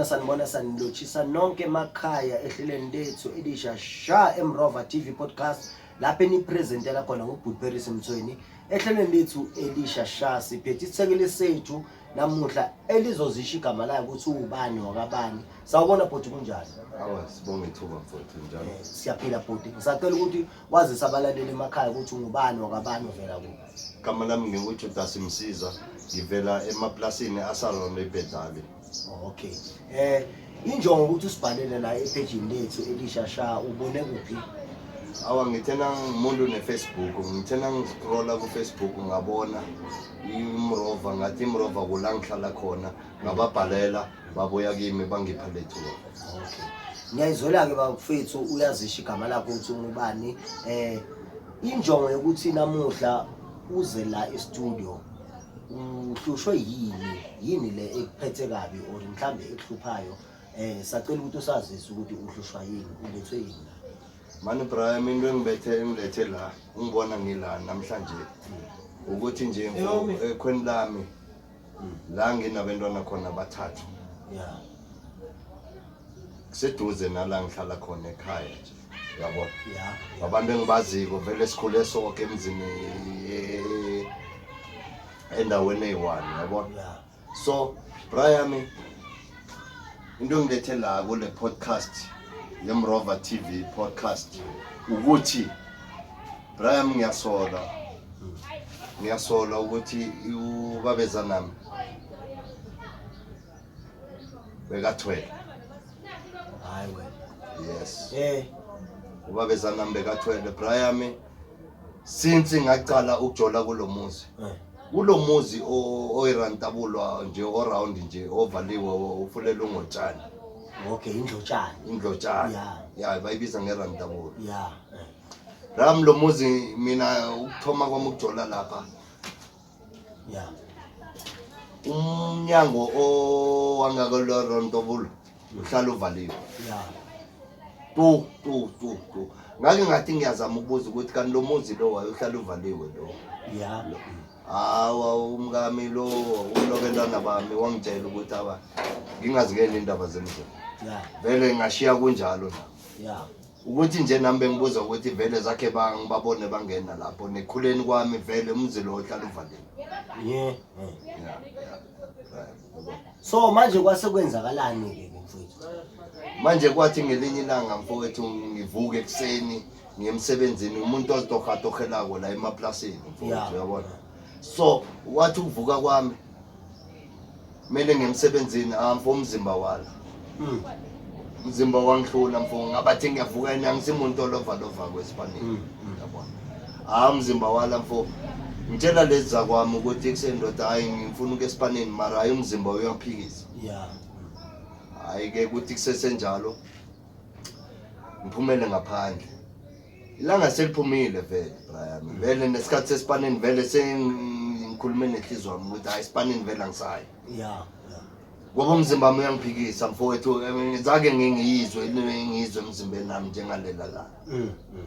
sanibona sanilotshisa nonke emakhaya ehlelweni lethu elisha sha eMrova TV podcast lapha enipresentela khona ngoBudberry Simthweni ehlelweni lethu elisha sha siphethe isithekeli sethu namuhla elizozisha igama layo ukuthi ubani wakabani sawubona bhuti kunjani Sibonge ithuba mfowethu njalo siyaphila bhuti ngisacela ukuthi wazise abalaleli emakhaya ukuthi ungubani wakabani uvela kuphi igama lami nginguJudas Msiza ngivela emaplasini asalona eBedali. Okay. Injongo ukuthi usibhalele la epagini lethu elisha sha ubone kuphi? Awa ngithena umuntu neFacebook, ngithena ngiscrolla kuFacebook ngabona iMrova ngathi iMrova kula ngihlala khona ngababhalela baboya kimi bangipha lethuba. Okay. Ngiyayizwela ke bafethu uyazisha igama lakho ukuthi ungubani injongo yokuthi namuhla uze la e-studio uhlushwe yini le ekuphethe kabi or mhlambe ekuhluphayo sacela ukuthi usazise ukuthi uhlushwa yini ulethwe yini Mani Brian into engilethe la ungibona ngila namhlanje ukuthi nje ekhweni lami la nginabantwana khona bathathu yeah kuseduze nala ngihlala khona ekhaya nje yabo yeah abantu engibaziko vele sikhule sonke emzini endaweni eyi-1 yabo yeah so Brian into engilethe la kule podcast yeMrova TV podcast ukuthi Brian ngiyasola ukuthi ubabeza nami bekathwele hayi wena yes ubabeza nami bekathwele Brian since ngaqala ukujola kulomuzi kulomuzi oyirantabulwa nje around nje ovaliwe ufulelwe ngotshani okay indlotshani yeah bayibiza ngerantabulo yeah ram lo muzi mina ukuthoma kwami ukujola lapha yeah umnyango owangakolorantabulo uhlala uvaliwe yeah tu ngake ngathi ngiyazama ukubuza ukuthi kanti lo muzi lo wayohlala uvaliwe lo yeah hawa umngami lo ulobelana bami wangitshela ukuthi aba ngingazikeni indaba zemizini yeah vele ngashiya kunjalo na yeah ukuthi nje nami bengibuza ukuthi vele zakhe bangibabone bangena lapho nekhuleni kwami vele umzi lo ohlala uvaliwe yeah right. so manje kwasekwenzakalani ke mfowethu Manje kwathi ngelinye ilanga mfowethu ngivuke ekseni ngiyemsebenzini umuntu ozitohatokhelako la emaplasini mfowethu yabona so wathi ukuvuka kwami mele ngemsebenzini amfo umzimba wala umzimba wangihlula mfo ngabathi ngiyavuka yena ngisimuntu olova kwesipanini yabona umzimba wala mfo ngitshela lezi zakwami ukuthi kusendoda hayi ngifuna uke esipanini mara hayi umzimba uyangiphikisa yeah ayike ukuthi kusesenjalo ngiphumele ngaphandle ilanga seliphumile vele Brian vele nesikhathi sesipanini vele sengikhulume nenhliziyo yami ukuthi hayi isipanini vele angisayi yeah ngoba umzimba wami uyangiphikisa mfowethu ngizake ngiyizwe emzimbeni nami njengalela la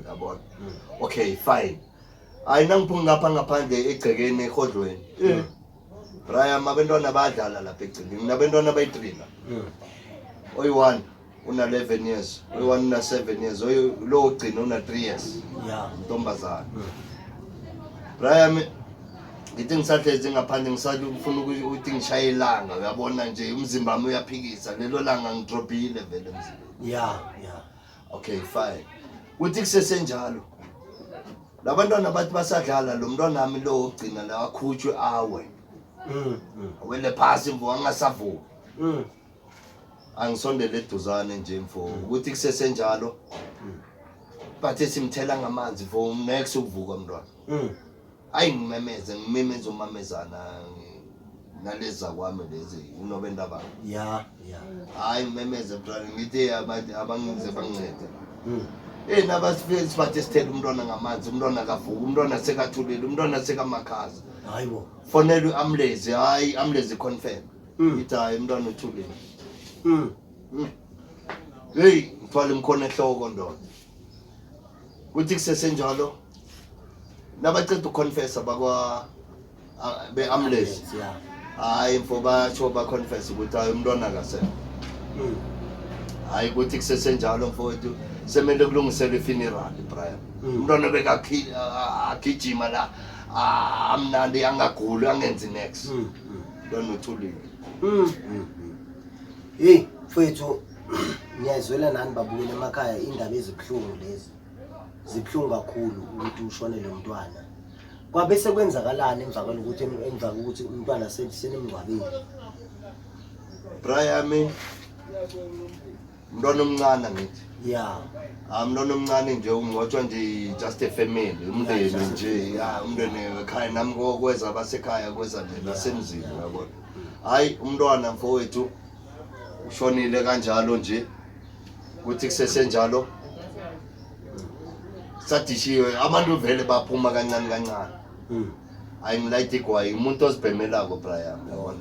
yabona okay fine hayi nangiphuma ngapha ngaphandle egcekeni ehodlweni Brian abantwana badlala lapha egcekeni nabantwana bayi3 la oyi1 una 11 years oyi1 una 7 years lo ugcina una 3 years yeah ntombazana Brian ngithi ngisahlezi ngaphandle ngisathi ufuna ukuthi ngishaye ilanga uyabona nje umzimba wami uyaphikisa lelo langa ngidropile vele emzimbeni yeah okay fine uthi kusesenjalo labantwana bathi basadlala lo mntwana nami lo ugcina la akhutshwe awe wele phasi mvo angasavuki angisondele eduzane nje mfo ukuthi kusesenjalo bathe simthela ngamanzi for next ukuvuka umntwana ayi ngimemeza umamezana naleza kwami lezi unobendaba yeah hayi ngimemeze brother ngithi abangize bangincede nabasifike sibathe sithela umntwana ngamanzi umntwana akavuka umntwana sekathulile umntwana sekamakhaza hayibo fonela uamlezi hayi amlezi confirm ithi hayi umntwana uthulile hey ngithwala imkhono ehloko ndoda kuthi kusesenjalo nabacela uconfessa bakwa beamlezi yeah hayi mfo batsho ba confess ukuthi hayi umntwana akasekho hayi ukuthi kusesenjalo mfowethu semele kulungisele ifuneral Brian umntwana bekagijima la amnandi angaguli angenzi next lona uthulile hey mfowethu ngiyazwela nani babukela emakhaya indaba ezibhlungu lezi zibhlungu kakhulu ukuthi ushonele umntwana kwabe sekwenzakalani emva kokuthi umntwana senemngcwabeni Brian umntwana omncane ngithi umntwana omncane nje ungotshwa nje just a family umndeni nje umndeni ekhaya nami kweza basekhaya kweza nasemzini yabona hayi umntwana mfowethu ushonile kanjalo nje ukuthi kusesenjalo sadishiwe abantu vele baphuma kancane kancane ayingilayite igwayi umuntu ozibhemelako Brian yabona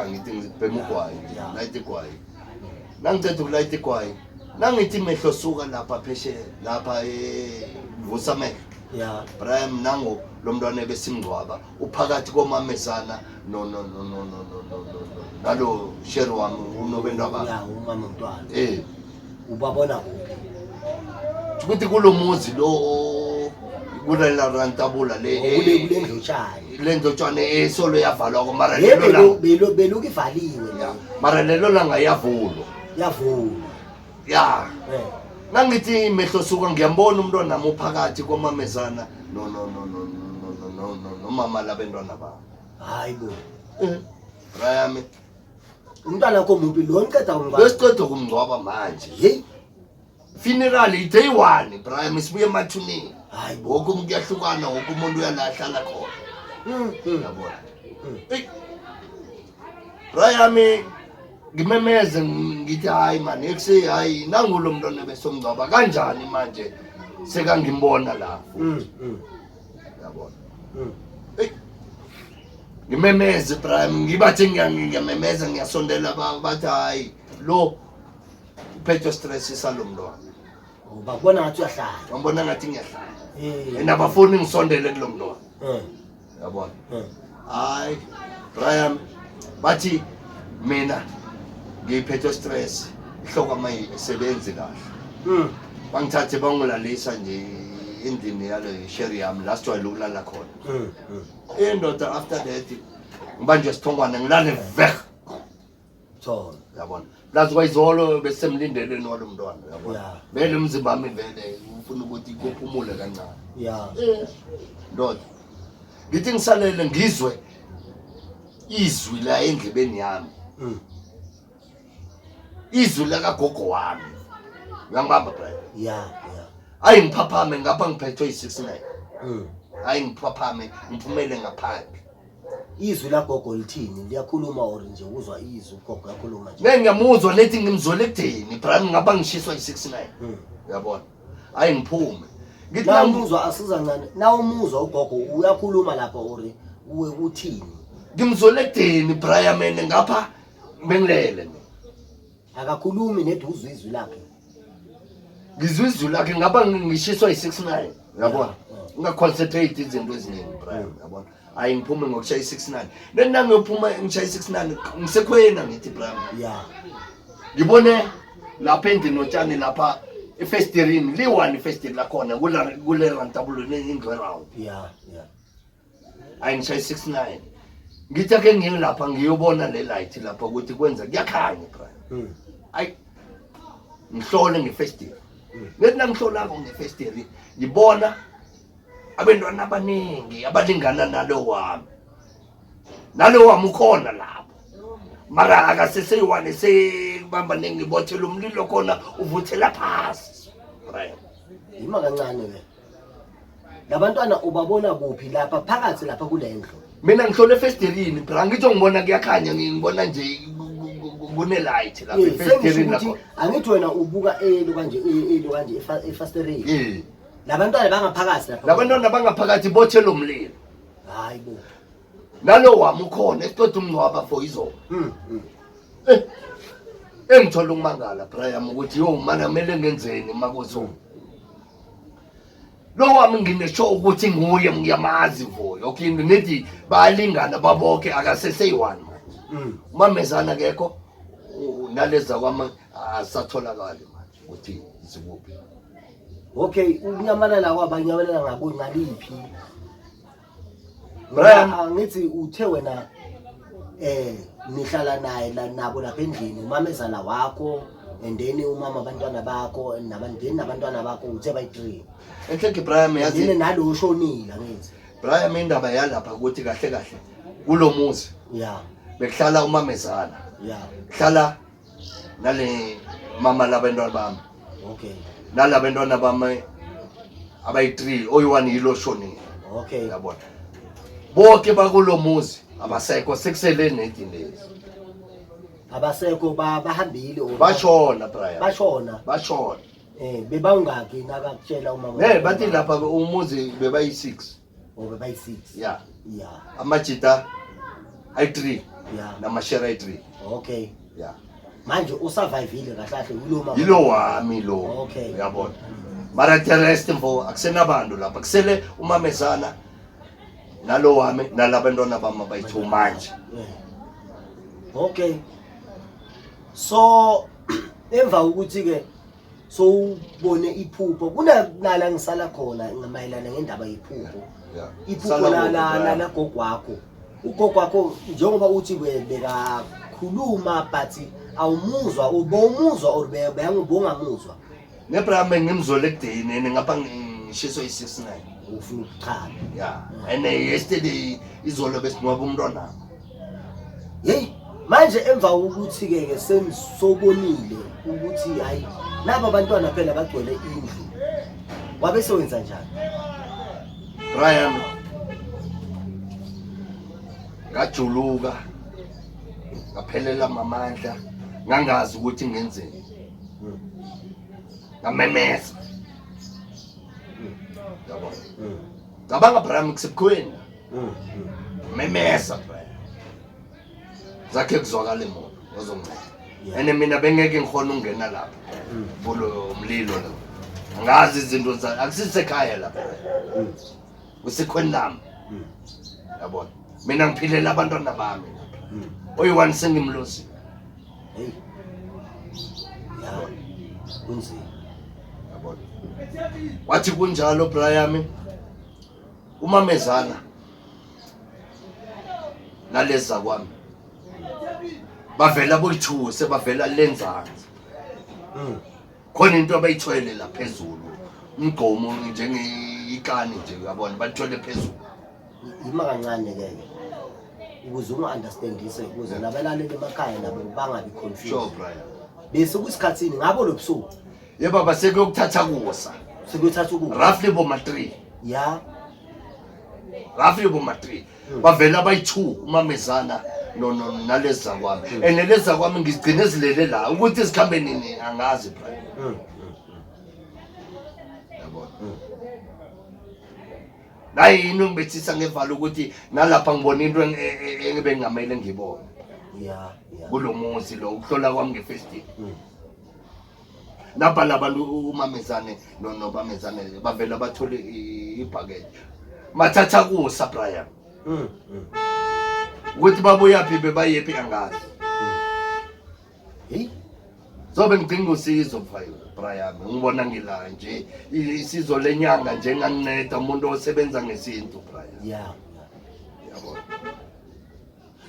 ngithi ngibhema ugwayi layite igwayi nangiceda ukulayite igwayi nangithi mehlo suka lapha phesheya lapha vusa mehlo Brian nango lo mntwana besimngcwaba uphakathi komamezana nalo sheri wami unobendaba umama mntwana ubabona kuphi ukuthi kulo muzi lo kulela rantabula kule ndlotshana le ndlotshana esolo yavalwa mara beluku ivaliwe mara lelo langa yavulwa nangithi mehlo suka ngiyambona umntwana nami uphakathi komamezana nomama labantwana babo hayibo Brian umntwana komuphi lo niceda besiqeda kumngcwaba manje hey funeral day 1 Brian sibuye emathuneni hayibo wonke umuntu uyahlukana wonke umuntu uyalahlala khona yabona Brian ngimemeze ngithi hayi man ekuse hayi nangulo mntwana besomngcwaba kanjani manje sekangimbona lapho yabona ngimemeze Brian ngibathi ngiyamemeza ngiyasondela bathi hayi lo uphethe stress salomntwana ubabona ngathi uyahlala ngibona ngathi ngiyahlala nabafuni ngisondele kulo mntwana yabona hayi Brian bathi mina ngiphethe stress ihloko mayisebenzi kahle bangithathe bangilalisa nje endlini yale sheri yami la sijwayele ukulala khona indoda after that ngibanjwe sithongwana ngilale vek yabona lazi kwayizolo besemlindeleni walo mntwana yabona vele umzimba wami vele ufuna ukuthi kuphumule kancane ndoda ngithi ngisalele ngizwe izwi la endlebeni yami izwi lakagogo wami ngiyangibamba Brian ayi ngiphaphame ngapha ngiphethwe yi69 ayi ngiphaphame ngiphumele ngaphandle izwi lagogo lithini liyakhuluma or nje uzwa izwi ugogo yakhuluma nje ngiyamuzwa lethi ngimzwele ekutheni Brian ngapha ngishiswa yi69 uyabona ayi ngiphume ngithi namuzwa asiza ncane na umuzwa ugogo uyakhuluma lapha or uthini ngimzwele ekutheni Brian mina ngapha bengilele akakhulumi neduzwe izwi lakhe ngizwe izwi lakhe ngapha ngishiswa yi69 uyabona ungaconcentrate izinto eziningi Brian uyabona ayi ngiphume ngokushaya i69 lena ngiyophuma ngishaya i69 ngisekhwena ngithi Brian ngibone lapha endini otshani lapha efestirini li1 festiri lakhona kule rantabulo indlu around ayi ngishaya i69 ngithi ake ngilapha ngiyobona le light lapha ukuthi kwenza kuyakhanya Brian ayi ngihlole ngefestiri lethi nangihlolako ngefestiri ngibona abantwana abaningi abalingana nalo wami ukhona lapho mara akaseseywane sebamba nengibothela umlilo khona uvuthela phasi Brian yima kancane ke labantwana ubabona kuphi lapha phakathi lapha kule ndlu mina ngihlole efestirini Brian ngitsho ngibona kuyakhanya ngibona nje kune light lapha efestirini lapho angithi wena ubuka elo kanje efestirini labantwana bangaphakathi lapha labantwana bangaphakathi bothela umlilo hayibo nalo wami ukhona esiqeda umngcwaba for izolo engithola ukumangala Brian ukuthi yo mana kumele ngenzeni makozo lo wami nginesho ukuthi nguye ngiyamazi vo okay nethi bayalingana babonke akaseseyiwani mamezana kekho naleza kwami asatholakala manje ukuthi zikuphi. Okay, ukunyamalala kwabanyamalala ngabo ngaliphi? Brian, angithi uthe wena nihlala naye nabo lapha endlini umamezala wakho and then umama abantwana bakho nabantwana bakho uthe bayi3. enhle Brian yazi yini nalo ushonile ngithi. Brian indaba yalapha ukuthi kahle kahle kulomuzi Yeah. bekuhlala umamezana. Yeah. Hlala nale mama labantwana bami. Okay. Nalabantwana bami abayi3 oyi1 yilo shonile. Okay. Yabona. Bonke bakulomuzi abasekho sekusele nedindays. Abasekho bahambile Bashona Brian. Bashona. Beba ungaki nakakutshela umama. Bathi lapha umuzi bebayi6. Bebayi6. Yeah. Yeah. Amajita ayi3. Yeah. Namashera ayi3. Okay. Yeah. Manje usurvivile kahle kuloma. Yilo wami lo. Okay. Uyabona. Mara the rest mfo akusenabantu lapha. Kusele umamezana nalo wami nalabantwana bami abayi2 manje. Okay. So emva ukuthi ke so ubone iphupho kunala ngisala khona ngamayelana ngendaba yephupho. Yeah. Iphupho la gogo wakho. Ugogo wakho njengoba uthi bekakhuluma but awumuzwa ubomuzwa or bayangibongamuzwa. Nebrahma ngimzole ekudeni ngapha ngishiso i69. Ufuna ukuchala. Yeah. And yesterday izolo besinqoba umntwana. Hey, manje emva ukuthi ke senisobonile ukuthi hayi laba bantwana phela bagcwele indlu. Wabe sewenza njani? Brian ngajuluka ngaphelela amandla ngangazi ukuthi ngenzeni. Ngamemeza. Yabona. Ngabanga Brian kusebukhweni. Memeza Brian. Zakhe kuzwakala emoto ozongcela. Ene mina bengeke ngikhona ungena lapha. Kulo umlilo lo. Angazi izinto za akusisekhaya lapha. Kusekhweni lami. Yabona. Mina ngiphilela abantwana bami. Oyi1 sengimlosi. Hey. Yeah. Kunzima. Yabona. Wathi kunjalo Brian umamezana naleza kwami bavela boyi2 sebavela lenzansi. Khona into abayithwele la phezulu umgomo njengekani nje uyabona bathwele phezulu. Ima kancane ke ukuze ungu-understandise ukuze nabalaleli emakhaya nabo bangabi confused. Sure Brian. Bese kusikhatsini ngabo lobusuku. Yebo baba sekuyokuthatha kusa. Sekuyothatha ukuphi? Roughly boma3. Yeah. Roughly boma3. Bavela bayi2 umamezana no naleza kwami. Eneleza kwami ngigcine ezilele la ukuthi isikhambe nini angazi Brian. Yabona. Nayi into ngibethisa ngevala ukuthi nalapha ngibona into engibe ngamele ngibone. Yeah. Kulomuzi lo ukuhlola kwami ngefestive. Lapha labantu umamezane nobamezane bavela bathole ibhakethi. Mathatha kusa Brian. Ukuthi babuya phi bebayephi angazi. Hey. Zobe ngidinga usizo Brian. Ngibona ngila nje isizo lenyanga nje ngangineda umuntu osebenza ngesintu Brian. Yeah. Yabona.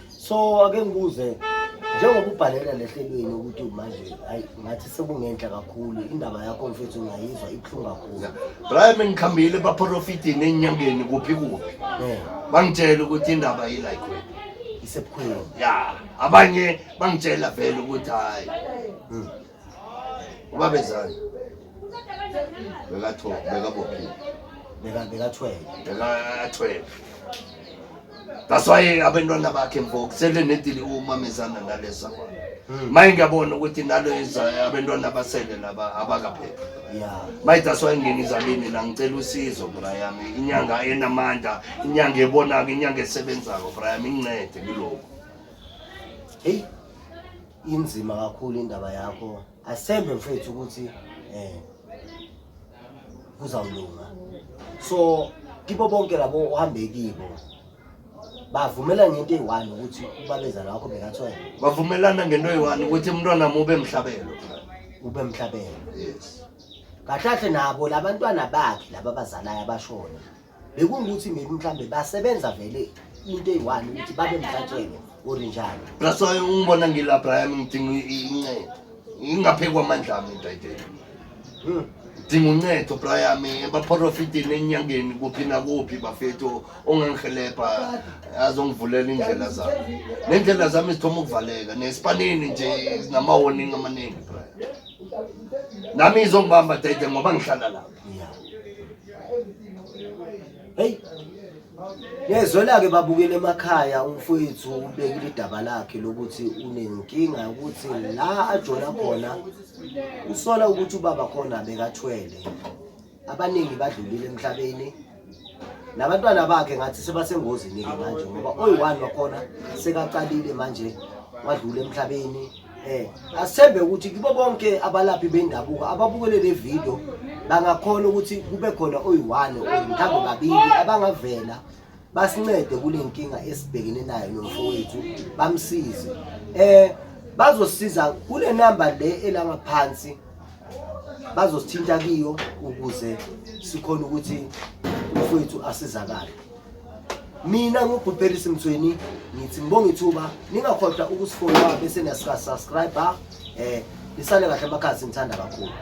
So ake ngibuze njengoba ubhalela lehlelweni ukuthi manje hayi ngathi sekungenhla kakhulu indaba yakho mfethu ungayizwa ibuhlungu kakhulu. Brian ngikhambile baprofiti nenyangeni kuphi. Bangitshela ukuthi indaba yila ikhona. Isebukhweni. Yeah, abanye bangitshela vele ukuthi hayi. Ubabezana. Bekabophi. Beka12. That's why abantwana bakhe mfoko sele nedili umamezana nalesa kwa. Maye ngiyabona ukuthi nalo abantwana basele laba abakaphepha. Yeah. Maye that's why nginizalini la ngicela usizo Brian. Inyanga enamandla, inyanga ebonaka, inyanga esebenzako Brian ngincede kuloko. Hey. Inzima kakhulu indaba yakho. Asembe mfethu ukuthi kuzawulunga. So kibo bonke labo uhambe kibo. bavumela ngento eyi-1 ukuthi ubabezala wakho bekathwele bavumelana ngento eyi-1 ukuthi umntwana mube mhlabelo ube emhlabeni. yes Kahle kahle nabo labantwana bakhe laba abazalayo abashona bekungukuthi maybe mhlambe basebenza vele into eyi-1 ukuthi babe mhlatshelo orinjalo. plus ungibona ngilapha yami ngidinga incedo ingaphekwa amandla ami entayiteni dinga uncedo bra yami abaprofitini enyangeni kuphi nakuphi bafethu ongangihelebha azongivulela indlela zami nendlela zami zithoma ukuvaleka nespanini nje nama-warning amaningi bra nami izongibamba dede ngoba ngihlala lapha Hey, yezwela-ke babukele emakhaya umfowethu ubekile idaba lakhe lokuthi unenkinga yokuthi la ajona khona usola ukuthi ubaba khona bekathwele. Abaningi badlulile emhlabeni nabantwana bakhe ngathi sebasengozini-ke manje ngoba oyi-1 wakhona sekaqalile manje wadlula emhlabeni. Asithembe ukuthi kibo bonke abalaphi bendabuko ababukele le video bangakhona ukuthi kube khona oyi-1 mhlawumbe babili abangavela basincede kule nkinga esibhekene nayo nomfowethu bamsize. Bazosiza kule number le elangaphansi bazosithinta kiyo ukuze sikhona ukuthi umfowethu asizakale. Mina ngubhuperisi Mthweni ngithi ngibonga ithuba ningakhohlwa ukusifollowa bese nasubscribe lisale kahle amakhasi ngithanda kakhulu.